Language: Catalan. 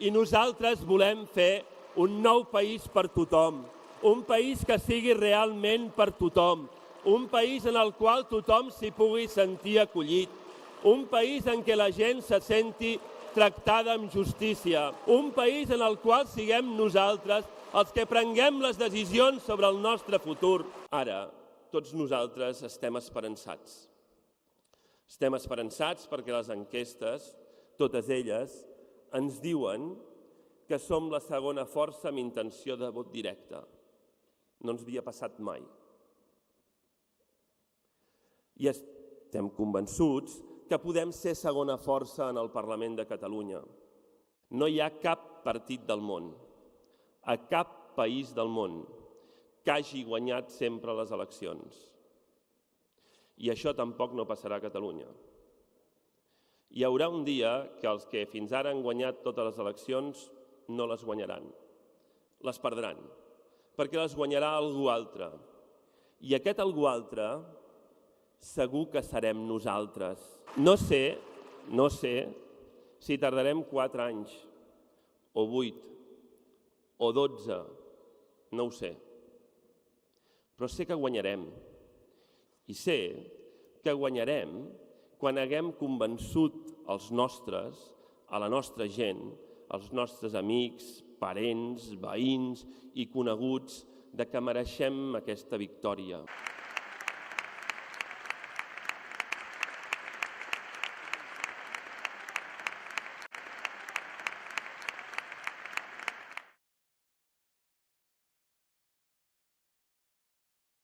I nosaltres volem fer un nou país per tothom, un país que sigui realment per tothom, un país en el qual tothom s'hi pugui sentir acollit, un país en què la gent se senti tractada amb justícia, un país en el qual siguem nosaltres els que prenguem les decisions sobre el nostre futur. Ara, tots nosaltres estem esperançats. Estem esperançats perquè les enquestes, totes elles, ens diuen que som la segona força amb intenció de vot directe. No ens havia passat mai. I estem convençuts que podem ser segona força en el Parlament de Catalunya. No hi ha cap partit del món, a cap país del món, que hagi guanyat sempre les eleccions. I això tampoc no passarà a Catalunya. Hi haurà un dia que els que fins ara han guanyat totes les eleccions no les guanyaran, les perdran, perquè les guanyarà algú altre. I aquest algú altre segur que serem nosaltres. No sé si tardarem 4 anys, o 8, o 12, no ho sé. Però sé que guanyarem. I sé que guanyarem quan haguem convençut els nostres, a la nostra gent, els nostres amics, parents, veïns i coneguts de que mereixem aquesta victòria.